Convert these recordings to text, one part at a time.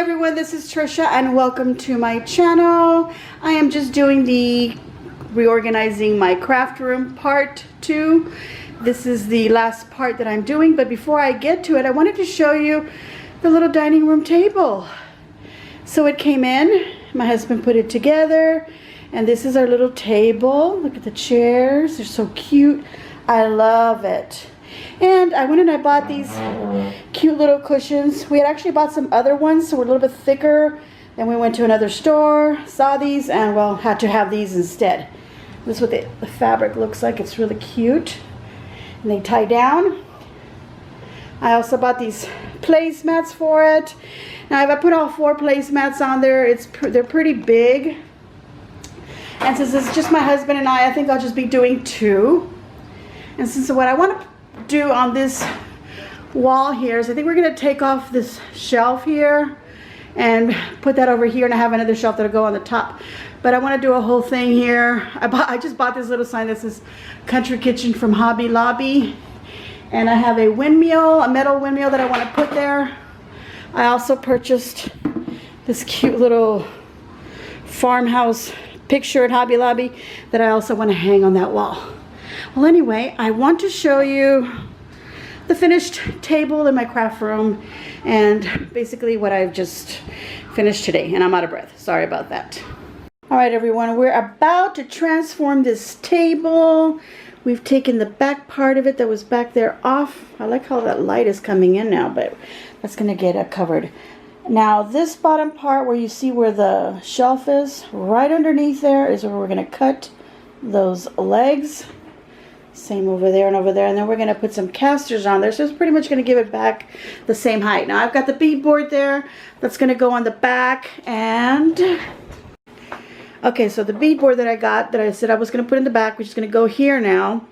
everyone, this is Tricia and welcome to my channel. I am just doing the reorganizing my craft room part 2. This is the last part that I'm doing, but before I get to it, I wanted to show you the little dining room table. So it came in, my husband put it together, and this is our little table. Look at the chairs, they're so cute. I love it. And I went and I bought these cute little cushions. We had actually bought some other ones, so we're a little bit thicker. Then we went to another store, saw these, and well, had to have these instead. This is what the fabric looks like. It's really cute. And they tie down. I also bought these placemats for it. Now, if I put all 4 placemats on there, they're pretty big. And since it's just my husband and I think I'll just be doing 2. And since what I want to do on this wall here is I think we're going to take off this shelf here and put that over here, and I have another shelf that'll go on the top. But I want to do a whole thing here. I just bought this little sign that says Country Kitchen from Hobby Lobby, and I have a windmill, a metal windmill that I want to put there. I also purchased this cute little farmhouse picture at Hobby Lobby that I also want to hang on that wall. Well, anyway, I want to show you the finished table in my craft room and basically what I've just finished today. And I'm out of breath. Sorry about that. All right, everyone, we're about to transform this table. We've taken the back part of it that was back there off. I like how that light is coming in now, but that's going to get covered. Now, this bottom part where you see where the shelf is, right underneath there is where we're going to cut those legs. Same over there and over there, and then we're going to put some casters on there, so it's pretty much going to give it back the same height. Now I've got the beadboard there that's going to go on the back, and okay, so the beadboard that I got that I said I was going to put in the back, which is going to go here now.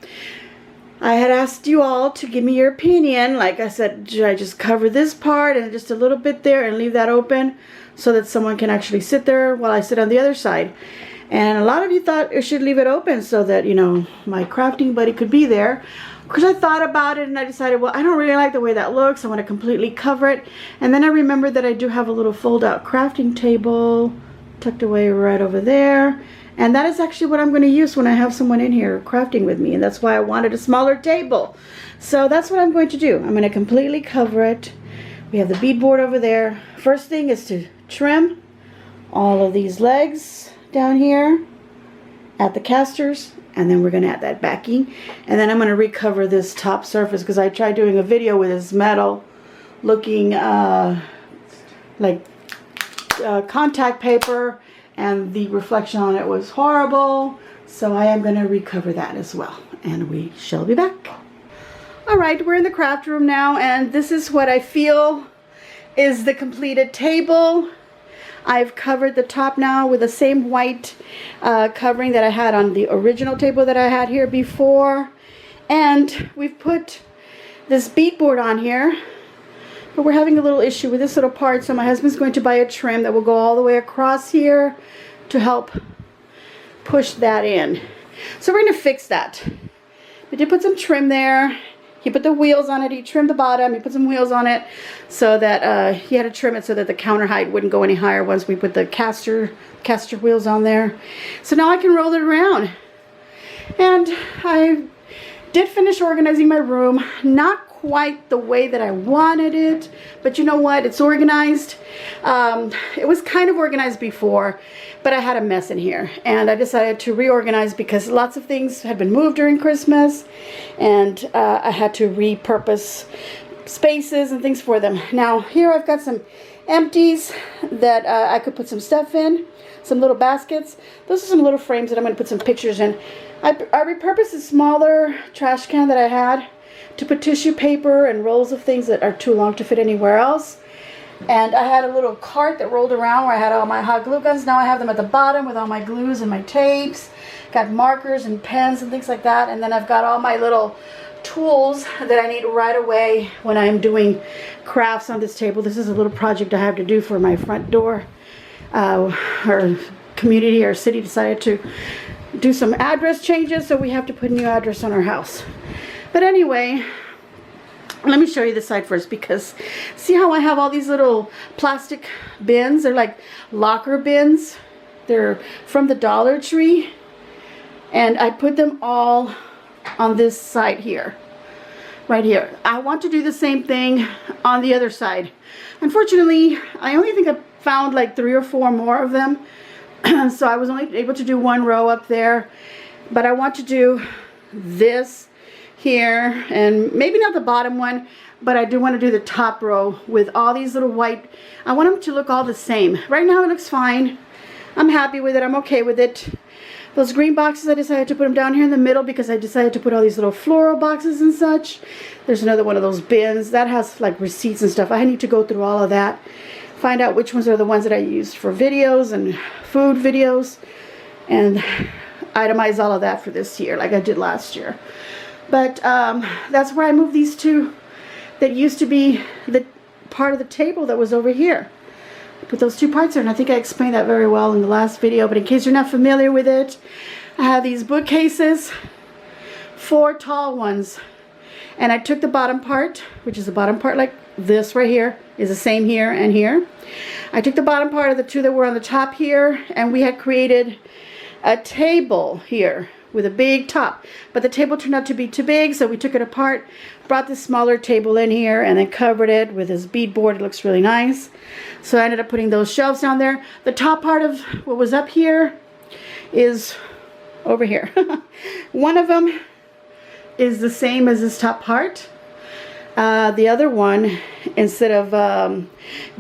I had asked you all to give me your opinion. Like I said, should I just cover this part and just a little bit there and leave that open so that someone can actually sit there while I sit on the other side? And a lot of you thought I should leave it open so that, you know, my crafting buddy could be there. Of course, I thought about it and I decided, well, I don't really like the way that looks. I want to completely cover it. And then I remembered that I do have a little fold-out crafting table tucked away right over there. And that is actually what I'm going to use when I have someone in here crafting with me. And that's why I wanted a smaller table. So that's what I'm going to do. I'm going to completely cover it. We have the beadboard over there. First thing is to trim all of these legs down here at the casters, and then we're going to add that backing, and then I'm going to recover this top surface because I tried doing a video with this metal looking like contact paper, and the reflection on it was horrible. So I am going to recover that as well, and we shall be back. Alright, we're in the craft room now, and this is what I feel is the completed table. I've covered the top now with the same white covering that I had on the original table that I had here before. And we've put this beadboard on here. But we're having a little issue with this little part. So my husband's going to buy a trim that will go all the way across here to help push that in. So we're going to fix that. We did put some trim there. He put the wheels on it. He trimmed the bottom. He put some wheels on it so that he had to trim it so that the counter height wouldn't go any higher once we put the caster wheels on there. So now I can roll it around. And I did finish organizing my room. Not quite the way that I wanted it, but you know what? It's organized. It was kind of organized before, but I had a mess in here, and I decided to reorganize because lots of things had been moved during Christmas, and I had to repurpose spaces and things for them. Now here I've got some empties that I could put some stuff in, some little baskets. Those are some little frames that I'm going to put some pictures in. I repurposed a smaller trash can that I had to put tissue paper and rolls of things that are too long to fit anywhere else. And I had a little cart that rolled around where I had all my hot glue guns. Now I have them at the bottom with all my glues and my tapes. Got markers and pens and things like that. And then I've got all my little tools that I need right away when I'm doing crafts on this table. This is a little project I have to do for my front door. Our community, our city decided to do some address changes, so we have to put a new address on our house. But anyway, Let me show you this side first, because see how I have all these little plastic bins? They're like locker bins. They're from the Dollar Tree. And I put them all on this side here. Right here. I want to do the same thing on the other side. Unfortunately, I only think I found like 3 or 4 more of them. So I was only able to do 1 row up there. But I want to do this here, and maybe not the bottom one, but I do want to do the top row with all these little white. I want them to look all the same. Right now it looks fine. I'm happy with it. I'm okay with it. Those green boxes, I decided to put them down here in the middle because I decided to put all these little floral boxes and such. There's another one of those bins that has like receipts and stuff. I need to go through all of that, find out which ones are the ones that I used for videos and food videos, and itemize all of that for this year like I did last year. But that's where I moved these 2 that used to be the part of the table that was over here. Put those 2 parts there, and I think I explained that very well in the last video, but in case you're not familiar with it, I have these bookcases, 4 tall ones, and I took the bottom part, which is the bottom part like this right here, is the same here and here. I took the bottom part of the 2 that were on the top here, and we had created a table here with a big top, but the table turned out to be too big, so we took it apart, brought this smaller table in here, and then covered it with this beadboard. It looks really nice. So I ended up putting those shelves down there. The top part of what was up here is over here. One of them is the same as this top part. The other one, instead of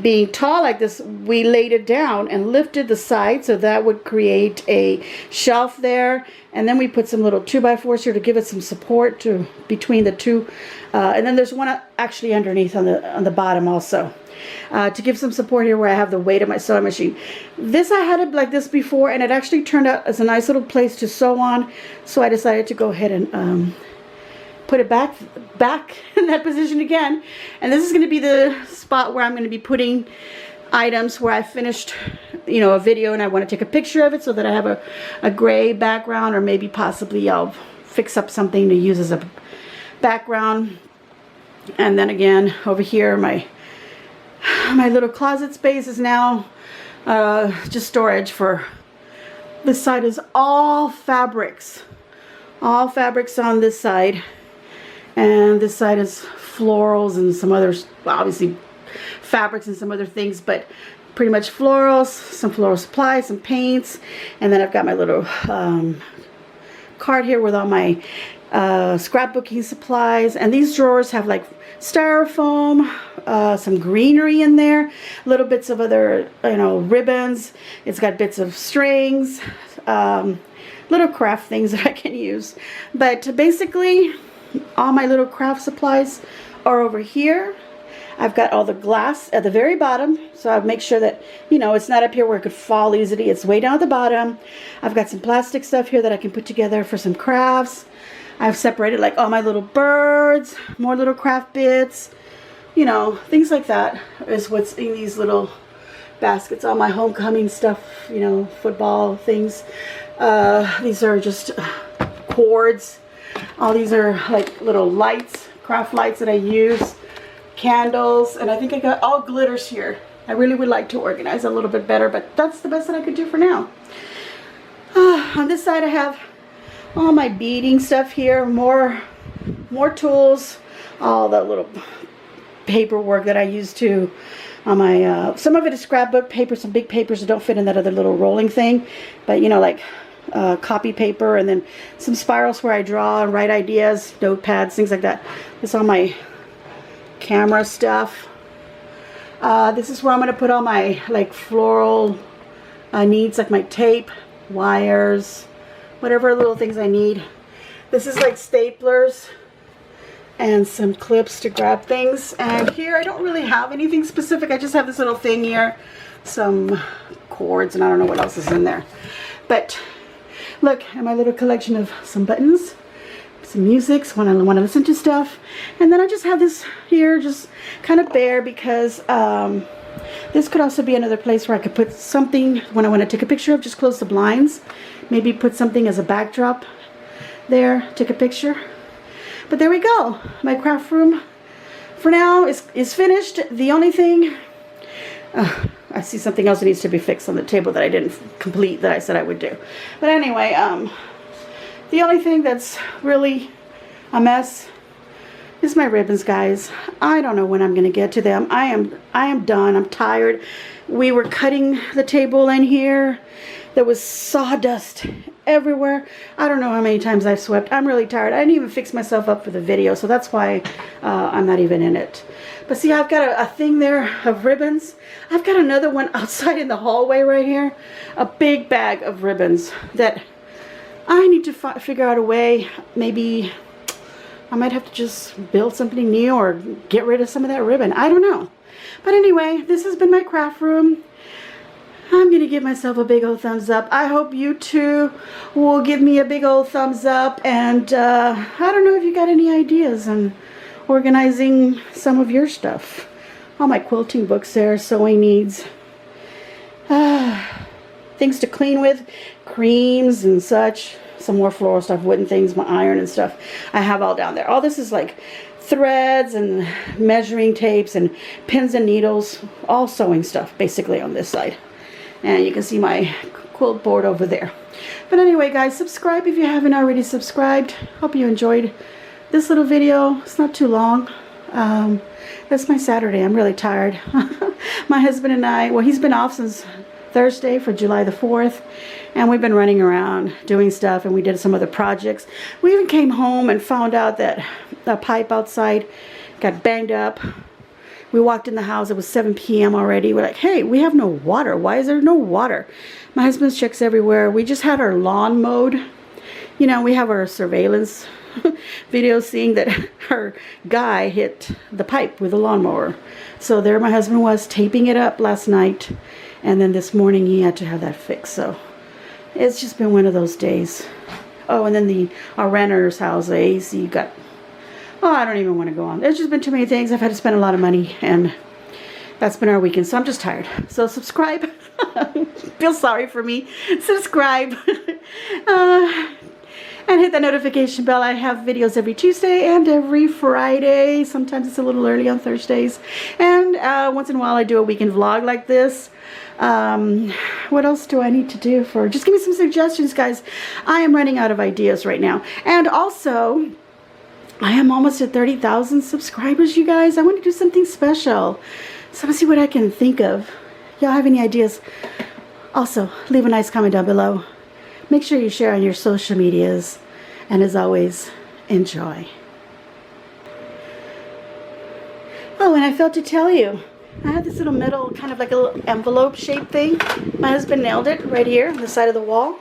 being tall like this, we laid it down and lifted the side, so that would create a shelf there. And then we put some little 2x4s here to give it some support to between the 2. And then there's one actually underneath on the bottom also, to give some support here where I have the weight of my sewing machine. This, I had it like this before, and it actually turned out as a nice little place to sew on. So I decided to go ahead and put it back in that position again. And this is going to be the spot where I'm going to be putting items where I finished, you know, a video and I want to take a picture of it, so that I have a gray background, or maybe possibly I'll fix up something to use as a background. And then again over here, my little closet space is now just storage for. This side is all fabrics on this side. And this side is florals and some other, well, obviously fabrics and some other things, but pretty much florals, some floral supplies, some paints. And then I've got my little cart here with all my scrapbooking supplies. And these drawers have like styrofoam, some greenery in there, little bits of other, you know, ribbons. It's got bits of strings, little craft things that I can use. But basically, all my little craft supplies are over here. I've got all the glass at the very bottom, so I'll make sure that, you know, it's not up here where it could fall easily. It's way down at the bottom. I've got some plastic stuff here that I can put together for some crafts. I've separated like all my little birds, more little craft bits, you know, things like that is what's in these little baskets. All my homecoming stuff, you know, football things. These are just cords. All these are like little lights, craft lights that I use, candles, and I think I got all glitters here. I really would like to organize a little bit better, but that's the best that I could do for now. On this side I have all my beading stuff here, more tools, all the little paperwork that I use to on my, some of it is scrapbook paper, some big papers that don't fit in that other little rolling thing, but you know, like copy paper, and then some spirals where I draw and write ideas, notepads, things like that. This is all my camera stuff. This is where I'm going to put all my like floral needs, like my tape, wires, whatever little things I need. This is like staplers and some clips to grab things. And here I don't really have anything specific. I just have this little thing here, some cords, and I don't know what else is in there. But look at my little collection of some buttons, some music, when I want to listen to stuff. And then I just have this here just kind of bare, because this could also be another place where I could put something when I want to take a picture of. Just close the blinds, maybe put something as a backdrop there, take a picture. But there we go, my craft room for now is finished. The only thing, I see something else that needs to be fixed on the table that I didn't complete that I said I would do. But anyway, the only thing that's really a mess is my ribbons, guys. I don't know when I'm gonna get to them. I am done. I'm tired. We were cutting the table in here. There was sawdust everywhere. I don't know how many times I've swept. I'm really tired. I didn't even fix myself up for the video, so that's why I'm not even in it. But see, I've got a thing there of ribbons. I've got another one outside in the hallway right here. A big bag of ribbons that I need to figure out a way. Maybe I might have to just build something new or get rid of some of that ribbon. I don't know. But anyway, this has been my craft room. I'm going to give myself a big old thumbs up. I hope you too will give me a big old thumbs up. And I don't know if you got any ideas on organizing some of your stuff. All my quilting books there, sewing needs. Things to clean with, creams and such. Some more floral stuff, wooden things, my iron and stuff. I have all down there. All this is like threads and measuring tapes and pins and needles. All sewing stuff basically on this side. And you can see my quilt board over there. But anyway, guys, subscribe if you haven't already subscribed. Hope you enjoyed this little video. It's not too long. That's my Saturday. I'm really tired. My husband and I, well, he's been off since Thursday for July the 4th. And we've been running around doing stuff, and we did some other projects. We even came home and found out that a pipe outside got banged up. We walked in the house. It was 7 p.m. already. We're like, hey, we have no water. Why is there no water? My husband's checks everywhere. We just had our lawn mowed. You know, we have our surveillance video seeing that our guy hit the pipe with a lawnmower. So there my husband was taping it up last night. And then this morning he had to have that fixed. So it's just been one of those days. Oh, and then our renter's house, the AC got... Oh, I don't even want to go on. There's just been too many things. I've had to spend a lot of money, and that's been our weekend. So I'm just tired. So subscribe. Feel sorry for me. Subscribe. And hit the notification bell. I have videos every Tuesday and every Friday. Sometimes it's a little early on Thursdays. And once in a while I do a weekend vlog like this. What else do I need to do for... Just give me some suggestions, guys. I am running out of ideas right now. And also... I am almost at 30,000 subscribers, you guys. I want to do something special. So let's see what I can think of. Y'all have any ideas? Also, leave a nice comment down below. Make sure you share on your social medias. And as always, enjoy. Oh, and I failed to tell you. I had this little metal, kind of like a little envelope shaped thing. My husband nailed it right here on the side of the wall.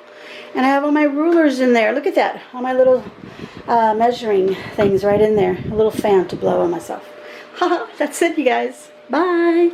And I have all my rulers in there. Look at that. All my little measuring things right in there. A little fan to blow on myself. Haha, that's it, you guys. Bye.